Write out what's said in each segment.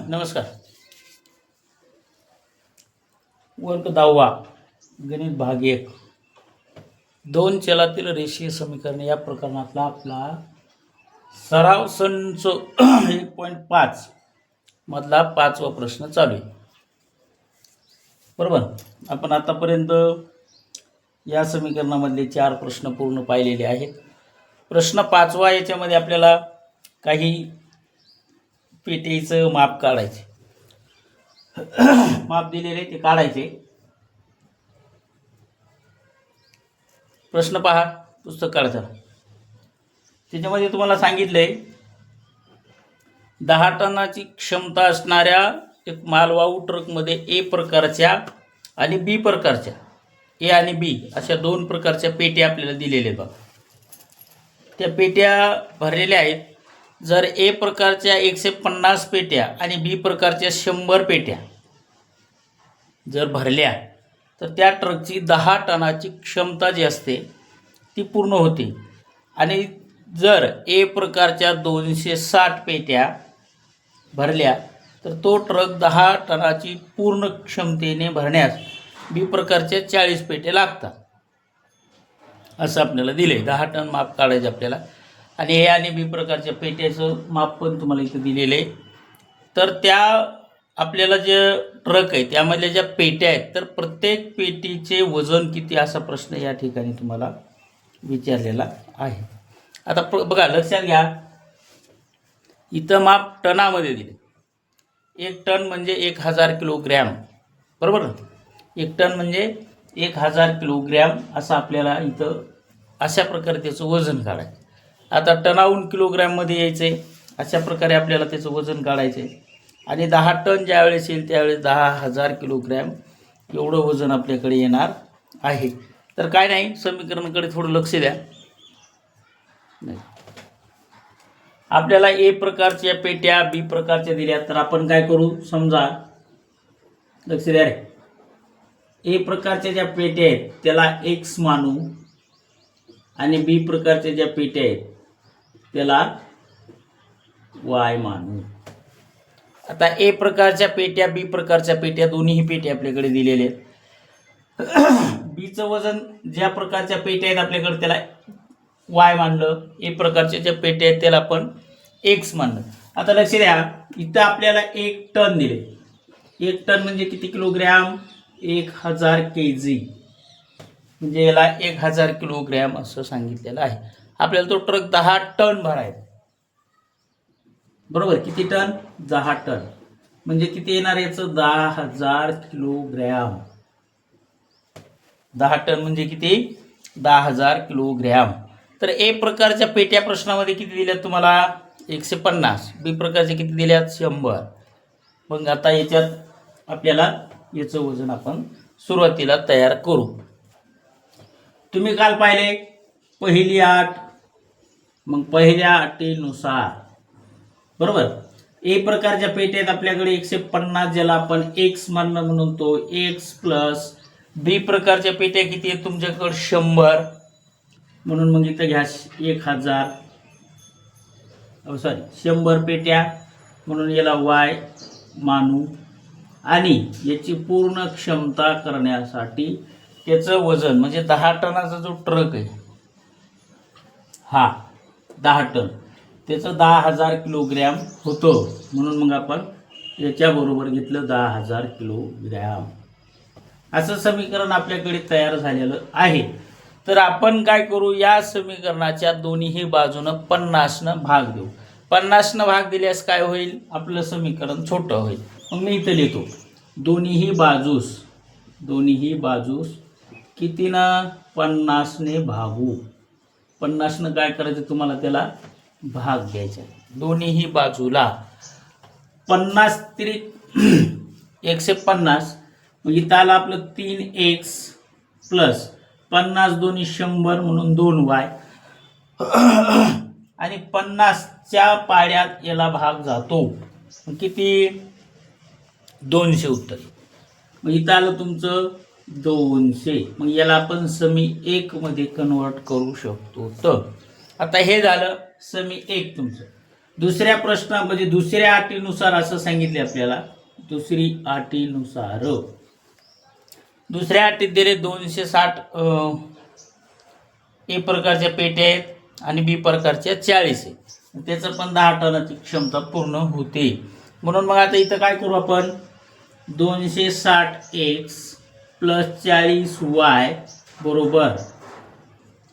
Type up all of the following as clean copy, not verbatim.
नमस्कार. वर्ग 10वा गणित भाग 1 दोन चलातील रेषीय समीकरण या प्रकरणातला आपला सराव संच 1.5 मधला 5वा प्रश्न चालू आहे. बरोबर. आपण आतापर्यंत या समीकरणामधले 4 प्रश्न पूर्ण पाहिलेले आहेत. प्रश्न 5वा याच्यामध्ये आपल्याला काही पेटीचं माप काढायचे. माप दिलेले ते काढायचे. प्रश्न पहा, पुस्तक काढा. त्याच्यामध्ये तुम्हाला सांगितलंय 10 टनाची क्षमता असणाऱ्या एक मालवाहू ट्रकमध्ये ए प्रकारच्या आणि बी प्रकारच्या, ए आणि बी अशा 2 प्रकारच्या पेट्या आपल्याला दिलेल्या आहेत. त्या पेट्या भरलेल्या आहेत. जर ए प्रकारच्या 150 पेट्या आणि बी प्रकारच्या 100 पेट्या जर भरल्या तर त्या ट्रकची 10 टनाची क्षमता जी असते ती पूर्ण होते. आणि जर ए प्रकारच्या 260 पेट्या भरल्या तर तो ट्रक 10 टनाची पूर्ण क्षमतेने भरण्यास बी प्रकारच्या 40 पेट्या लागतात असं आपल्याला दिले. 10 टन माप काढायचे आपल्याला. आणि ए आणि बी प्रकारच्या पेट्याचं माप पण तुम्हाला इथं दिलेलं आहे. तर त्या आपल्याला जे ट्रक आहे त्यामधल्या ज्या पेट्या आहेत तर प्रत्येक पेटीचे वजन किती असा प्रश्न या ठिकाणी तुम्हाला विचारलेला आहे. आता बघा, लक्षात घ्या, इथं माप टनामध्ये दिले. 1 टन म्हणजे 1000 किलोग्रॅम. बरोबर ना. 1 टन म्हणजे 1000 किलोग्रॅम असं आपल्याला इथं अशा प्रकारे त्याचं वजन काढायचं. आता टनाहून किलोग्रॅममध्ये यायचं आहे. अशा प्रकारे आपल्याला त्याचं वजन काढायचं आहे. आणि 10 टन ज्यावेळेस येईल त्यावेळेस 10,000 किलोग्रॅम एवढं वजन आपल्याकडे येणार आहे. तर काय नाही, समीकरणाकडे थोडं लक्ष द्या. आपल्याला ए प्रकारच्या पेट्या बी प्रकारच्या दिल्या तर आपण काय करू, समजा लक्ष द्या रे. ए प्रकारच्या ज्या पेट्या आहेत त्याला एक्स मानू आणि बी प्रकारच्या ज्या पेट्या आहेत त्याला वाय मानू. आता ए प्रकारच्या पेट्या बी प्रकारच्या पेट्या दोन्हीही पेट्या आपल्याकडे दिलेल्या आहेत. बीचं वजन ज्या प्रकारच्या पेट्या आहेत आपल्याकडे त्याला वाय मानलं. ए प्रकारच्या ज्या पेट्या आहेत त्याला आपण एक्स मानलं. आता लक्ष द्या, इथं आपल्याला 1 टन दिले. 1 टन म्हणजे किती किलोग्रॅम? 1000 kg म्हणजे याला 1000 किलोग्रॅम असं सांगितलेलं आहे. आपल्याला तो ट्रक 10 टन भरायचा. बरोबर. किती टन? 10 टन म्हणजे किती येणार याचं? 10,000 किलोग्रॅम. 10 टन म्हणजे किती? 10,000 किलोग्रॅम. तर ए प्रकारच्या पेट्या प्रश्नामध्ये किती दिल्यात तुम्हाला? 150. बी प्रकारच्या किती दिल्यात? 100. मग आता याच्यात आपल्याला याचं वजन आपण सुरुवातीला तयार करू. तुम्ही काल पाहिले पहिली अट, मग पहिल्या अटीनुसार. बरोबर. ए प्रकारच्या पेट्यात आपल्याकडे 150 ज्याला आपण एक्स मानणं म्हणून तो एक्स प्लस बी प्रकारच्या पेट्या किती आहेत तुमच्याकडे? 100. म्हणून मग इथं घ्या 1000 100 पेट्या म्हणून याला वाय मानू. आणि याची पूर्ण क्षमता करण्यासाठी त्याचं वजन म्हणजे 10 टनाचा जो ट्रक आहे हा 10 टन त्याचं 10,000 किलोग्रॅम होतं. म्हणून मग आपण याच्याबरोबर घेतलं 10,000 किलोग्रॅम. असं समीकरण आपल्याकडे तयार झालेलं आहे. तर आपण काय करू, या समीकरणाच्या दोन्ही बाजूनं 50नं भाग देऊ. 50नं भाग दिल्यास काय होईल? आपलं समीकरण छोटं होईल. मग मी इथं लिहितो दोन्ही बाजूस कितीनं? 50ने भागू. 50नं काय करायचं तुम्हाला? त्याला भाग द्यायचा. दोन्ही बाजूला 50 तिरिक 150. मग इथं आलं आपलं 3x प्लस 50 दोन्ही 100 म्हणून 2y. आणि 50च्या पाड्यात याला भाग जातो. किती? 200 उत्तर. मग इथं आलं तुमचं 200. मग याला आपण समी 1 मध्ये कन्वर्ट करू शकतो. तर आता हे झालं समी 1 तुमचं. दुसऱ्या प्रश्न म्हणजे दुसऱ्या अटीनुसार असं सांगितले आपल्याला, दुसरी अटीनुसार दुसऱ्या अटीत दिले 260 ए प्रकारच्या पेट्या आहेत आणि बी प्रकारच्या 40 आहेत, त्याचं पण 10 टनाची क्षमता पूर्ण होते. म्हणून मग आता इथं काय करू आपण, 260x प्लस 40y बरोबर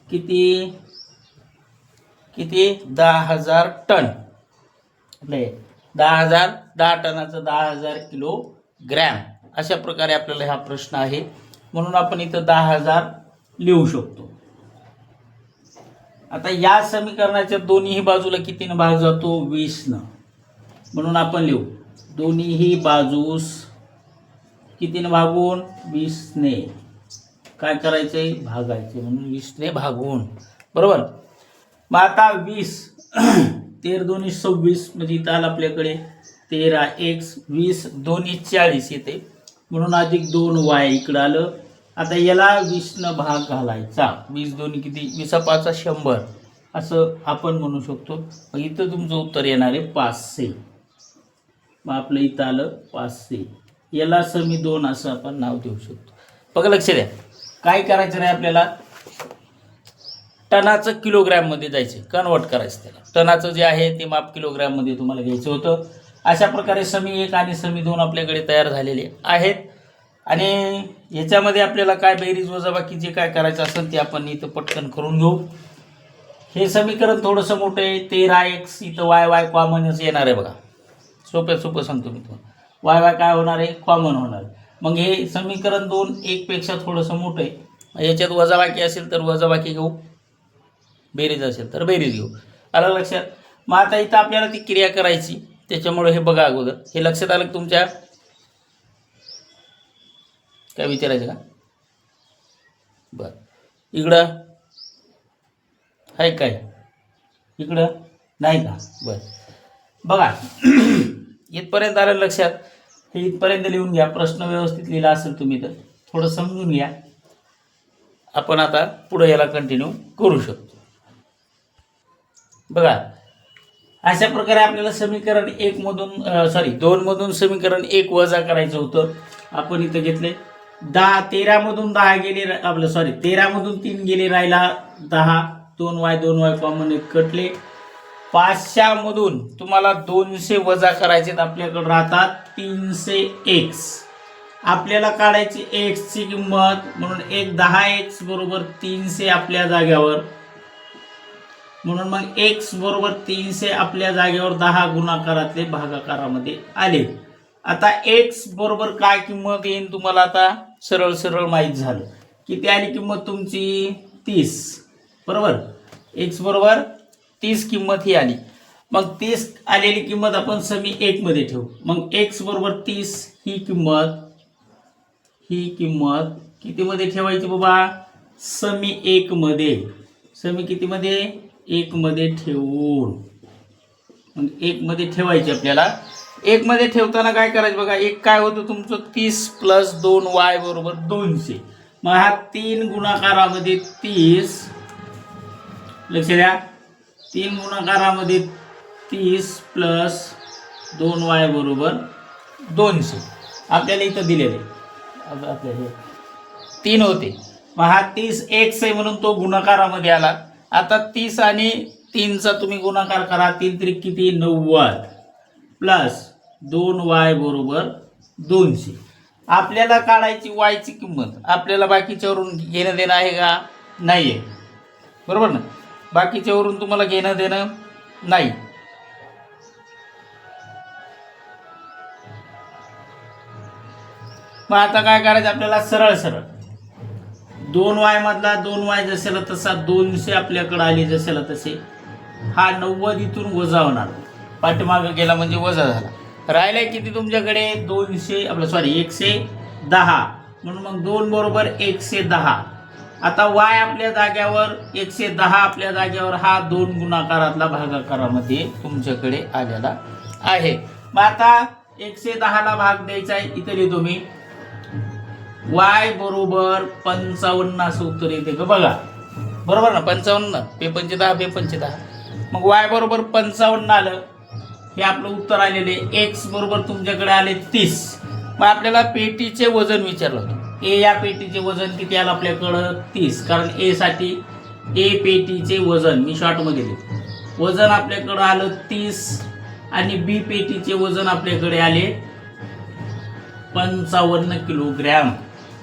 किती किती 10,000 टन. आपले 10,000 10 टनाचं 10,000 किलोग्रॅम. अशा प्रकारे आपल्याला हा प्रश्न आहे, म्हणून आपण इथं 10,000 लिहू शकतो. आता या समीकरणाच्या दोन्ही बाजूला कितीनं भाग जातो, 20नं. म्हणून आपण लिहू दोन्हीही बाजूस कितीनं भागून, 20ने काय करायचंय, भागायचे. म्हणून 20ने भागून, बरोबर. मग आता 20 13 दोन्ही 26 म्हणजे इथं आलं आपल्याकडे 13x 20 दोन्ही 40 येते, म्हणून अधिक 2y इकडं आलं. आता याला 20नं भाग घालायचा. 20 दोन्ही किती, 20 5 100 असं आपण म्हणू शकतो. मग इथं तुमचं उत्तर येणार आहे 500. मग आपलं इथं आलं 500. याला समी 2 असं आपण नाव देऊ शकतो. बघा लक्ष द्या, काय करायचं नाही आपल्याला, टनाचं किलोग्रॅममध्ये जायचं, कन्वर्ट करायचं त्याला. टनाचं जे आहे ते माप किलोग्रॅममध्ये तुम्हाला घ्यायचं होतं. अशा प्रकारे समी 1 आणि समी 2 आपल्याकडे तयार झालेले आहेत. आणि ह्याच्यामध्ये आपल्याला काय बेरीज वजाबाकी जे काय करायचं असेल ते आपण इथं पटकन करून घेऊ. हे समीकरण थोडंसं मोठं आहे. 13x इथं y कॉमनच येणार आहे. बघा सोपं सांगतो मी तुम्हाला, y काय होणार आहे, कॉमन होणार. मग हे समीकरण 2 1 पेक्षा थोडंसं मोठं आहे. याच्यात वजाबाकी असेल तर वजाबाकी घेऊ, बेरीज असेल तर बेरीज घेऊ. आलं लक्षात. मग आता इथं आपल्याला ती क्रिया करायची, त्याच्यामुळे हे बघा अगोदर हे लक्षात आलं तुमच्या, काय विचारायचं का, बरं इकडं आहे काय, इकडं नाही का, बरं बघा इथपर्यंत आलं लक्षात. हे इथपर्यंत लिहून घ्या. प्रश्न व्यवस्थित लिहिला असेल तुम्ही तर थोडं समजून घ्या. आपण आता पुढे याला कंटिन्यू करू शकतो. बघा अशा प्रकारे आपल्याला समीकरण 2 मधून समीकरण 1 वजा करायचं होतं. आपण इथं घेतले 13 मधून 10 गेले, 13 मधून 3 गेले, राहिला 10. 2y कॉमन कटले. 500 मधून तुम्हाला 200 वजा करायचे, आपल्याकडे राहतात 300x. आपल्याला काढायची x ची किंमत, म्हणून 10x बरोबर 300 आपल्या जाग्यावर. म्हणून मग x बरोबर 300 आपल्या जागेवर 10 गुणाकारातले भागाकारामध्ये आले. आता x बरोबर काय किंमत येईल तुम्हाला आता सरळ माहीत झालं. किती आली किंमत तुमची, 30, बरोबर. x बरोबर 30 किंमत ही आली. मग 30 आलेली किंमत आपण समी 1 मध्ये ठेवू. मग x बरोबर 30 ही किंमत किती मध्ये ठेवायची बाबा, समी 1 मध्ये. समी किती मध्ये, 1 मध्ये ठेवून, मग 1 मध्ये ठेवायची आपल्याला. 1 मध्ये ठेवताना काय करायचं बघा, 1 काय होतं तुमचं 30 प्लस 2y बरोबर 200. मग हा 3 गुणाकारामध्ये 30, लक्ष द्या, 3 गुणाकारामध्ये 30 प्लस 2y बरोबर 200 आपल्याला इथं दिलेले. आपल्या हे 3 होते. मग हा 30 x आहे म्हणून तो गुणाकारामध्ये आला. आता 30 आणि 3चा तुम्ही गुणाकार करा, 3 त्रिक किती 90 प्लस 2y बरोबर 200. आपल्याला काढायची y ची किंमत. आपल्याला बाकीच्यावरून घेणं देणं आहे का, नाही आहे, बरोबर ना. बाकीच्यावरून तुम्हाला घेणं देणं नाही. मग आता काय करायचं आपल्याला, सरळ 2y मधला 2y जसेला तसा 200 आपल्याकडे आली जसेला तसे. हा 90 इथून वजा होणार, पाठीमागे गेला म्हणजे वजा झाला. राहिलाय किती तुमच्याकडे, 110. म्हणून मग 2 बरोबर 110. आता y आपल्या जाग्यावर 110 आपल्या जाग्यावर हा 2 गुणाकारातला भागाकारामध्ये तुमच्याकडे आलेला आहे. मग आता 110 ला भाग द्यायचा आहे. इथे लिहितो मी y बरोबर 55 असं उत्तर येते का बघा, बरोबर ना. 55 पे 5 10 पे 5 10. मग वाय बरोबर 55 आलं, हे आपलं उत्तर आलेले. एक्स बरोबर तुमच्याकडे आले 30. मग आपल्याला पेटीचे वजन विचारलं होतं. ए या पेटीचे वजन किती आलं आपल्याकडं 30, कारण ए साठी ए पेटीचे वजन मी शॉर्टमध्ये लिहितो. वजन आपल्याकडं आलं 30 आणि बी पेटीचे वजन आपल्याकडे आले 55 किलोग्रॅम.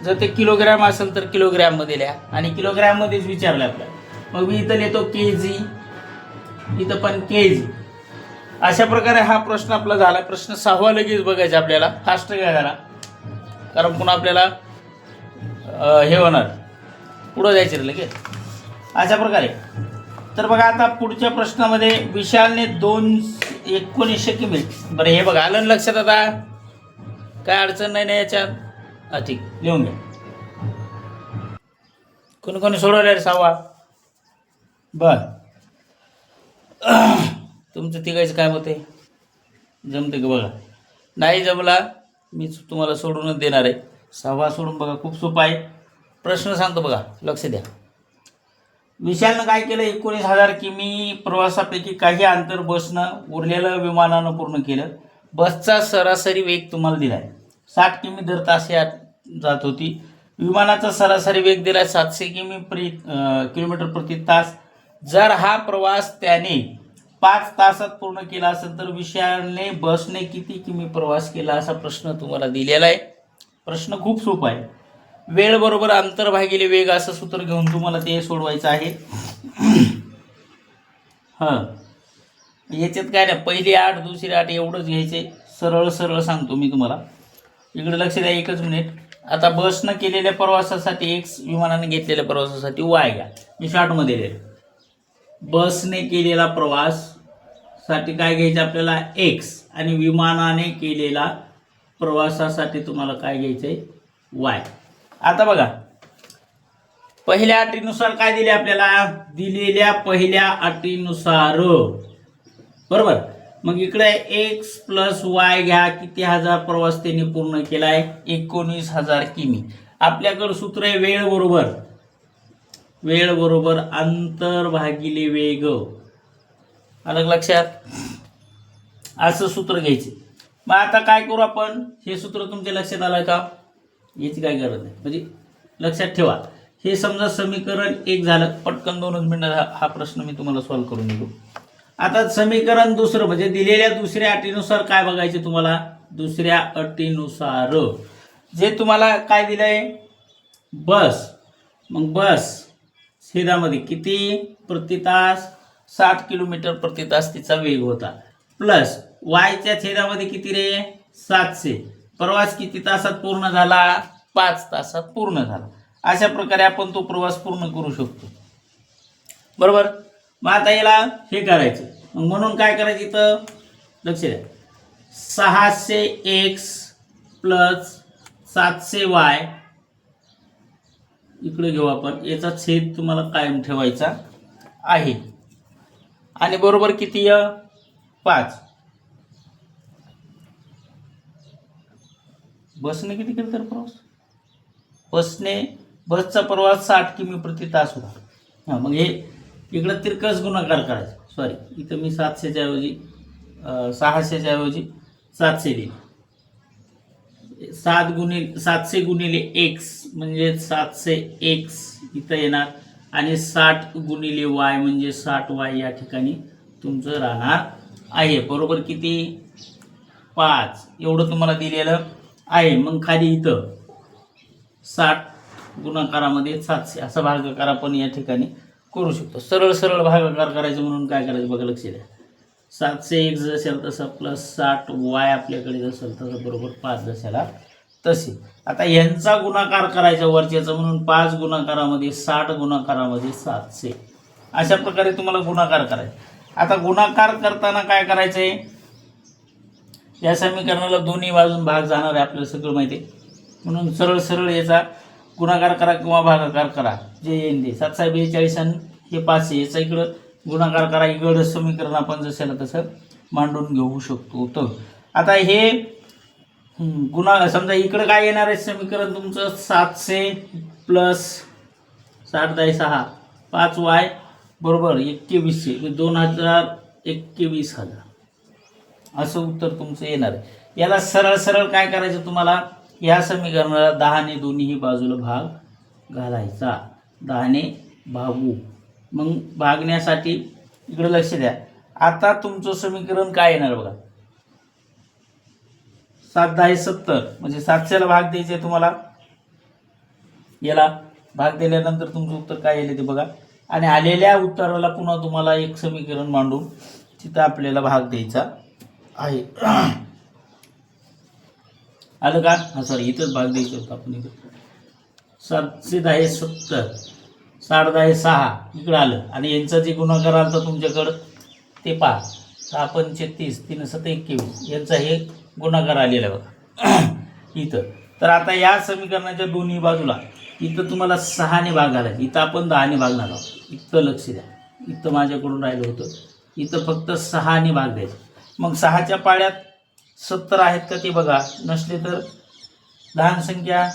जर ते किलोग्रॅम असेल तर किलोग्रॅम मध्ये लिहा आणि किलोग्रॅम मध्येच विचारलं आपल्याला. मग मी इथं लिहितो केजी, इथं पण केजी. अशा प्रकारे हा प्रश्न आपला झाला. प्रश्न 6वा लगेच बघायचा आपल्याला, फास्ट काय झाला, कारण पुन्हा आपल्याला हे होणार, पुढं जायचं लगेच. अशा प्रकारे तर बघा आता पुढच्या प्रश्नामध्ये विशालने 1900 किमी. बरं हे बघा आलं लक्षात, आता काय अडचण नाही ना याच्यात. हा ठीक, लिहून घ्या. कोणी कोणी सोडवलं रे 6वा? बर तुमचं तिघायचं काय होते, जमते का बघा. नाही जमला मी तुम्हाला सोडूनच देणार आहे. 6वा सोडून बघा, खूप सोपा आहे. प्रश्न सांगतो बघा, लक्ष द्या. विशालनं काय केलं, 19,000 किमी प्रवासापैकी काही अंतर बसनं, उरलेलं विमानानं पूर्ण केलं. बसचा सरासरी वेग तुम्हाला दिलाय 60 किमी दर तास या जात होती. विमानाचा सरासरी वेग दिलाय 700 किलोमीटर प्रति तास. जर हा प्रवास त्याने 5 तासात पूर्ण केला असेल तर विशालने बसने किती किमी प्रवास केला, असा प्रश्न तुम्हाला दिलेला आहे. प्रश्न खूप सोपा आहे. वेळ बरोबर अंतर भागिले वेग असं सूत्र घेऊन तुम्हाला ते सोडवायचं आहे. हां याच्यात काय नाही, पहिली 8 दुसरी 8 एवढंच घ्यायचे. सरळ सरळ सांगतो मी तुम्हाला. इकडे लक्ष द्या, एकच मिनिट. आता बसनं केलेल्या प्रवासासाठी एक्स, विमानाने घेतलेल्या प्रवासासाठी वाय घ्या. मी शॉर्टमध्ये लिहिले. बसने केलेला प्रवास साठी काय घ्यायचं आपल्याला एक्स, आणि विमानाने केलेला प्रवासासाठी तुम्हाला काय घ्यायचंय वाय. आता बघा पहिल्या अटीनुसार काय दिले आपल्याला, दिलेल्या पहिल्या अटीनुसार बरोबर. मग इकडे एक्स प्लस वाय घ्या, किती हजार प्रवास त्यांनी पूर्ण केलाय, 19,000 किमी. आपल्याकडे सूत्र आहे वेळ बरोबर अंतर भागिले वेग. अलग लक्षात, असं सूत्र घ्यायचे. मग आता काय करू आपण, हे सूत्र तुमच्या लक्षात आलं का, याची काय गरज नाही, म्हणजे लक्षात ठेवा. हे समजा समीकरण 1 झालं, पटकन 2 मिनिटात हा प्रश्न मी तुम्हाला सॉल्व्ह करून देतो. आता समीकरण दुसरं म्हणजे दिलेल्या दुसऱ्या अटीनुसार काय बघायचे तुम्हाला. दुसऱ्या अटीनुसार जे तुम्हाला काय दिलंय, बस. मग बस छेदामध्ये किती प्रति तास, 60 किलोमीटर प्रति तास तिचा वेग होता, प्लस वायच्या छेदामध्ये किती रे 700. प्रवास किती तासात पूर्ण झाला, 5 तासात पूर्ण झाला. अशा प्रकारे आपण तो प्रवास पूर्ण करू शकतो, बरोबर. मग आता याला हे करायचं, म्हणून काय करायचं इथं लक्ष द्या. 600x प्लस 700y इकडे घेऊ आपण, याचा छेद तुम्हाला कायम ठेवायचा आहे. आणि बरोबर किती 5. बसने किती केलं तर प्रवास, बसचा प्रवास 60 किमी प्रति तास होता. हां मग हे इकडं तिरकस गुणाकार करायचा. सॉरी, इथं मी 700च्या ऐवजी 600च्या ऐवजी 700 लिहिले. 700 गुणिले एक्स म्हणजे 700x इथं येणार, आणि 60 गुणिले वाय म्हणजे 60y या ठिकाणी तुमचं राहणार आहे. बरोबर किती 5 एवढं तुम्हाला दिलेलं आहे. मग खाली इथं 60 गुणाकारामध्ये 700 असा भागाकार आपण या ठिकाणी करू शकतो. सरळ सरळ भागाकार करायचं म्हणून काय करायचं बघा, लक्ष द्या. 700x जसेल तसं प्लस 60y आपल्याकडे जसेल तसं बरोबर 5 जशाला तसे. आता यांचा गुणाकार करायचा वरच्याचा म्हणून 5 गुणाकारामध्ये 60 गुणाकारामध्ये 700 अशा प्रकारे तुम्हाला गुणाकार करायचा. आता गुणाकार करताना काय करायचंय, या समीकरणाला दोन्ही बाजून भाग जाणार आहे आपल्याला सगळं माहिती आहे. म्हणून सरळ सरळ याचा गुणाकार करा किंवा भागाकार करा, जे येईल ते. 742 आणि हे 500 याचा इकडं गुणाकार करा. इकडं समीकरण आपण जसं तसं मांडून घेऊ शकतो. तर आता हे समजा इकडं काय येणार आहे समीकरण तुमचं 700 प्लस 60 × 6 5y बरोबर 2100 2021,000 असं उत्तर तुमचं येणार आहे. याला सरळ सरळ काय करायचं तुम्हाला, या समीकरणाला 10ने दोन्ही बाजूला भाग घालायचा. 10ने भागू. मग भागण्यासाठी इकडे लक्ष द्या. आता तुमचं समीकरण काय येणार बघा, 7 10 70 म्हणजे 700ला भाग द्यायचे तुम्हाला. याला भाग दिल्यानंतर तुमचं उत्तर काय येईल ते बघा. आणि आलेल्या उत्तराला पुन्हा तुम्हाला एक समीकरण मांडून तिथं आपल्याला भाग द्यायचा आहे. आलं का? हा सॉरी, इथंच भाग द्यायचा होता आपण. इथं 7 10 70 7 10 6 इकडं आलं. आणि यांचा जे गुणाकार आला तुमच्याकडं ते पहा, 6 5 30 3 7 21 यांचा हे गुणाकार आलेला बघा इथं. तर आता या समीकरणाच्या दोन्ही बाजूला इथं तुम्हाला 6ने भाग घालायचा. इथं आपण 10ने भागणार आहोत. इथं लक्ष द्या, इथं माझ्याकडून राहिलं होतं. इथं फक्त 6ने भाग द्यायचा. मग 6च्या पाड्यात 70 आहेत का ते बघा. नसले तर लहान संख्या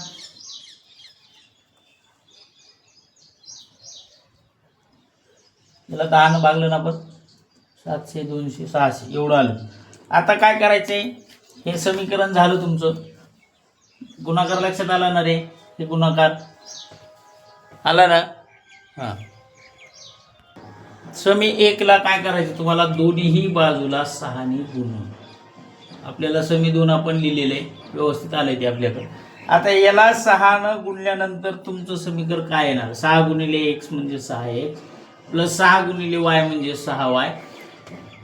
याला 10ने भागलं ना आपण, 700 200 600 एवढं आलं. आता काय करायचंय, हे समीकरण झालं तुमचं. गुणाकार लक्षात आला ना रे, हे गुणाकार आला ना. हां, समी 1ला काय करायचं तुम्हाला, दोन्हीही बाजूला 6ने गुणून. आपल्याला समी 2 आपण लिहिलेलं आहे, व्यवस्थित आलंय ते आपल्याकडे. आता याला 6ने गुणल्यानंतर तुमचं समीकरण काय येणार, 6 गुणिले x म्हणजे 6x प्लस 6 गुणिले y म्हणजे 6y.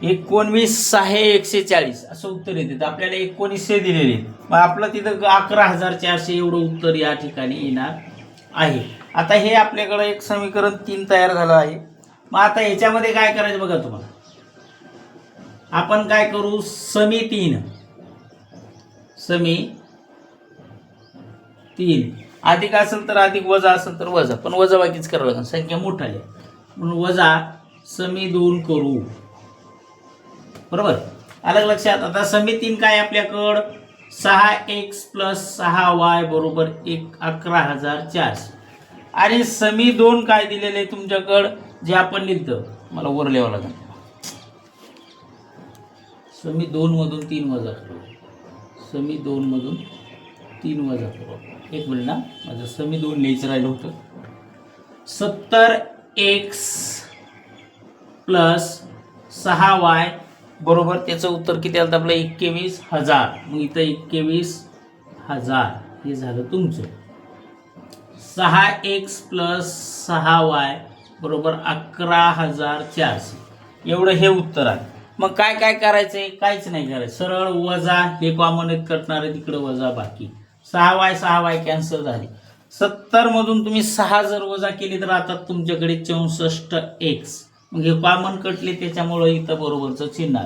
19 6 140 असं उत्तर येते. तर आपल्याला 1900 दिलेले. मग आपलं तिथं 11,400 एवढं उत्तर या ठिकाणी येणार आहे. आता हे आपल्याकडं एक समीकरण 3 तयार झालं आहे. मग आता याच्यामध्ये काय करायचं बघा तुम्हाला, आपण काय करू, समी 3 अधिक असेल तर अधिक, वजा असेल तर वजा. पण वजा बाकीच करावं लागेल, संख्या मोठा आली म्हणून वजा समी 2 करू. बरोबर, अलग लक्षात. आता समी 3 काय आपल्याकडं, 6x प्लस 6y बरोबर 11,400. आणि समी 2 काय दिलेले तुमच्याकडं, जे आपण लिहिलं मला वर लिहावं लागेल. समी 2 मधून 3 वजा करू. समी 2 मधून 3 वजा करू. एक मिनिट ना, माझं समी 2 लिहायचं राहिलं होतं. 70x प्लस 6y बरोबर त्याचं उत्तर किती आलं आपलं, 21,000. मग इथं 21,000 हे झालं तुमचं. 6x प्लस 6y बरोबर 11,400 एवढं हे उत्तर आहे. मग काय काय करायचंय, काहीच नाही करायचं, सरळ वजा. हे कॉमन येत करणार आहे, तिकडं वजा बाकी. 6y कॅन्सल झाली. 70 मधून तुम्ही 6 जर वजा केली तर आता तुमच्याकडे 64x. मग हे कॉमन कटले, त्याच्यामुळं इथं बरोबरचं चिन्ह.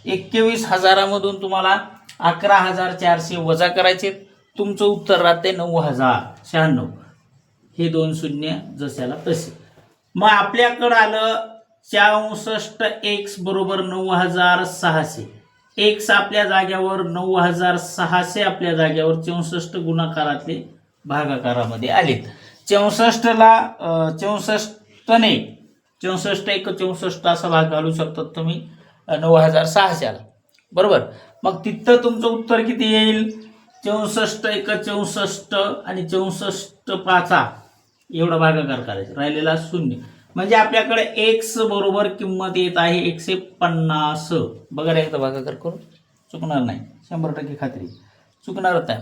21,000 मधून तुम्हाला 11,400 वजा करायचे. तुमचं उत्तर राहते 9,096. हे 2 शून्य जशाला तसे. मग आपल्याकडं आलं 64x बरोबर 9,600. x आपल्या जाग्यावर, 9,600 आपल्या जाग्यावर. 64 गुणाकारातले भागाकारामध्ये आलेत. 64ला 64ने 64 1 64 असा भाग घालू शकतात तुम्ही 9,600ला. बरोबर, मग तिथं तुमचं उत्तर किती येईल, 64 1 64 आणि 64 5 एवढा भागाकार करायचा, राहिलेला 0. म्हणजे आपल्याकडे x बरोबर किंमत येत आहे 150. बघा एकदा भागाकार करून, चुकणार नाही, 100% खात्री, चुकणारच नाही.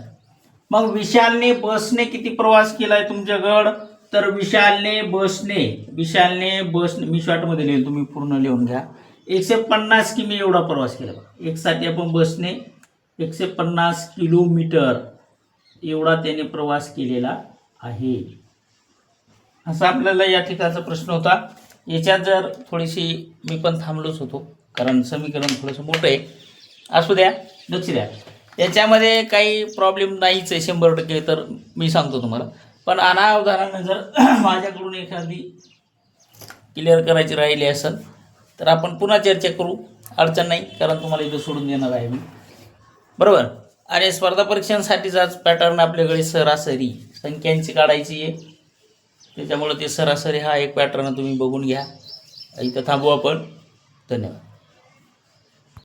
मग विशालने बसने किती प्रवास केलाय तुमच्याकडं, तर विशालने बसने मी शॉर्टमध्ये लिहिलं, तुम्ही पूर्ण लिहून घ्या. 150 किमी एवढा प्रवास केला. एक साठी आपण बसने 150 किलोमीटर एवढा त्याने प्रवास केलेला आहे. असा आपल्याला या ठिकाणचा प्रश्न होता. याच्यात जर थोडीशी मी पण थांबलोच होतो, कारण समीकरण थोडंसं मोठं आहे. असू द्या, लक्ष द्या, याच्यामध्ये काही प्रॉब्लेम नाहीच आहे 100%. तर मी सांगतो तुम्हाला, पण अनावधानानं जर माझ्याकडून एखादी क्लिअर करायची राहिली असेल तर आपण पुन्हा चर्चा करू, अडचण नाही, कारण तुम्हाला इथं सोडून देणार आहे मी. बरोबर. आणि स्पर्धा परीक्षांसाठीचाच पॅटर्न आपल्याकडे सरासरी संख्यांची काढायची आहे, त्याच्यामुळे ते सरासरी हा एक पॅटर्न तुम्ही बघून घ्या. इथं थांबू आपण. धन्यवाद.